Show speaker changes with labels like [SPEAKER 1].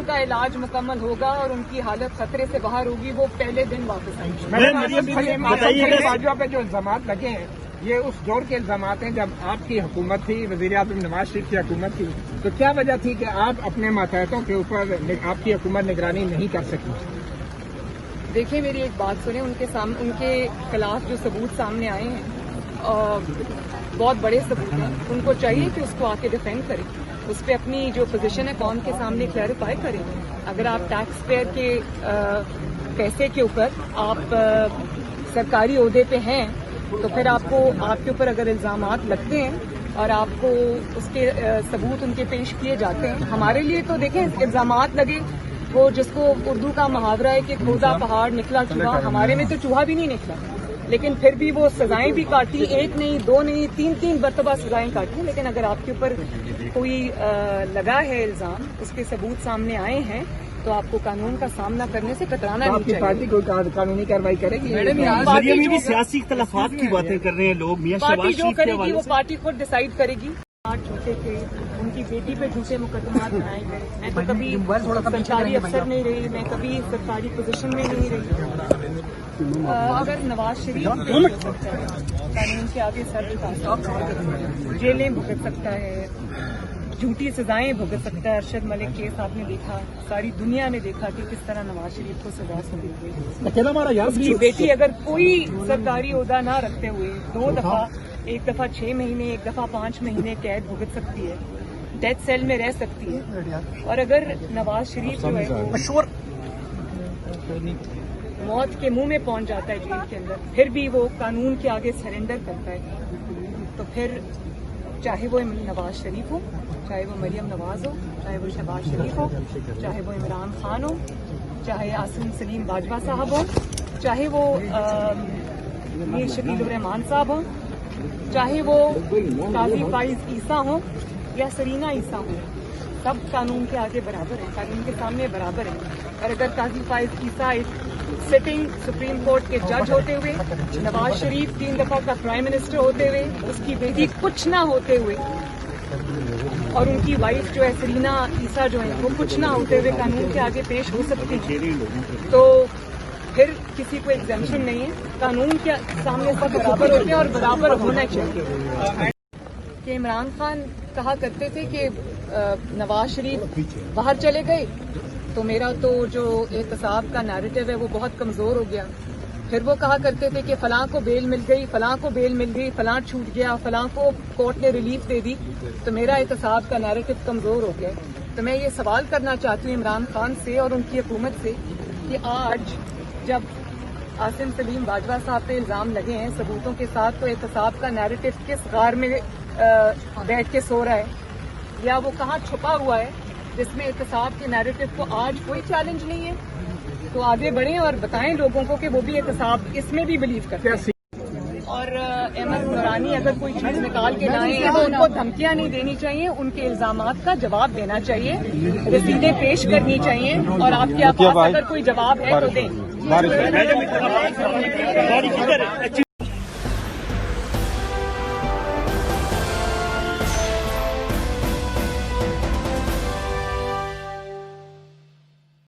[SPEAKER 1] उनका इलाज मुकम्मल होगा और उनकी हालत खतरे से बाहर होगी, वो पहले दिन वापस आएंगे।
[SPEAKER 2] भाजपा पे जो इल्जामात लगे हैं ये उस दौर के इल्जामात हैं जब आपकी हुकूमत थी, वज़ीर आज़म नवाज शरीफ की हुकूमत थी, तो क्या वजह थी कि आप अपने मातहतों के ऊपर आपकी हुकूमत निगरानी नहीं कर सकी?
[SPEAKER 1] देखिए मेरी एक बात सुने, उनके खिलाफ जो सबूत सामने आए हैं बहुत बड़े सबूत हैं, उनको चाहिए कि उसको आके डिफेंड करें, उस पर अपनी जो पोजीशन है कौन के सामने क्लैरिफाई करें। अगर आप टैक्स पेयर के पैसे के ऊपर आप सरकारी ओहदे पे हैं तो फिर आपके ऊपर अगर इल्जामात लगते हैं और आपको उसके सबूत उनके पेश किए जाते हैं, हमारे लिए तो देखें इल्जामात लगे, वो जिसको उर्दू का मुहावरा है कि खोदा पहाड़ निकला चूहा, हमारे में तो चूहा भी नहीं निकला, लेकिन फिर भी वो सजाएं भी काटी, एक नहीं दो नहीं तीन मरतबा सजाएं काटी। लेकिन अगर आपके ऊपर कोई लगा है इल्जाम, उसके सबूत सामने आए हैं तो आपको कानून का सामना करने से कतराना नहीं चाहिए।
[SPEAKER 2] पार्टी कोई कानूनी कार्रवाई करेगी?
[SPEAKER 3] मैडम भी सियासी इख्तलाफात की बातें कर रहे हैं लोग, मियां
[SPEAKER 1] पार्टी
[SPEAKER 3] शहबाज
[SPEAKER 1] जो
[SPEAKER 3] शरीफ के
[SPEAKER 1] करेगी
[SPEAKER 3] हवाले
[SPEAKER 1] वो
[SPEAKER 3] से।
[SPEAKER 1] पार्टी खुद डिसाइड करेगी। झूठे थे, उनकी बेटी पे झूठे मुकदमात बनाए गए। मैं तो कभी सरकारी अफसर नहीं रही, मैं कभी सरकारी पोजीशन में नहीं रही। अगर नवाज शरीफ कानून के आगे सर झुका सकता है, जेलें भुगत सकता है, झूठी सजाएं भुगत सकता है। अरशद मलिक केस आपने देखा, सारी दुनिया ने देखा कि किस तरह नवाज शरीफ को सजा सुनी गई। उसकी बेटी अगर कोई सरकारी ओहदा ना रखते हुए एक दफा 6 महीने, एक दफा 5 महीने कैद भुगत सकती है, डेथ सेल में रह सकती है, और अगर नवाज शरीफ जो है वो मौत के मुंह में पहुंच जाता है जेल के अंदर, फिर भी वो कानून के आगे सरेंडर करता है, तो फिर चाहे वो नवाज शरीफ हो, चाहे वो मरियम नवाज हो, चाहे वो शहबाज शरीफ हो, चाहे वो इमरान खान हो, चाहे आसिम सलीम बाजवा साहब हो, चाहे वो मीर शकील रहमान साहब हो, चाहे वो काजी फाइज ईसा हो या सरीना ईसा हो, सब कानून के आगे बराबर हैं, कानून के सामने बराबर हैं। और अगर काजी फाइज ईसा एक सिटिंग सुप्रीम कोर्ट के जज होते हुए, नवाज शरीफ 3 दफा का प्राइम मिनिस्टर होते हुए, उसकी बेटी कुछ ना होते हुए, और उनकी वाइफ जो है सरीना ईसा जो है वो कुछ ना होते हुए कानून के आगे पेश हो सकती है, तो फिर किसी को एग्जेम्पशन नहीं है। कानून के सामने सब बराबर होते हैं और बराबर होना चाहिए। कि इमरान खान कहा करते थे कि नवाज शरीफ बाहर चले गए तो मेरा तो जो एहतसाब का नैरेटिव है वो बहुत कमजोर हो गया। फिर वो कहा करते थे कि फलां को बेल मिल गई, फलां को बेल मिल गई, फलां छूट गया, फलां को कोर्ट ने रिलीफ दे दी, तो मेरा एहतसाब का नैरेटिव कमजोर हो गया। तो मैं ये सवाल करना चाहती हूँ इमरान खान से और उनकी हुकूमत से कि आज जब आसिम सलीम बाजवा साहब पे इल्जाम लगे हैं सबूतों के साथ, तो एहतसाब का नैरेटिव किस गार में बैठ के सो रहा है, या वो कहाँ छुपा हुआ है जिसमें एहतसाब के नैरेटिव को आज कोई चैलेंज नहीं है? तो आगे बढ़ें और बताएं लोगों को कि वो भी एहतसाब इसमें भी बिलीव करते हैं। और अहमद नूरानी अगर कोई चीज निकाल के लाए हैं तो उनको धमकियां नहीं देनी चाहिए, उनके इल्जामात का जवाब देना चाहिए, रसीदें पेश करनी चाहिए, और आपके पास अगर कोई जवाब है तो दें।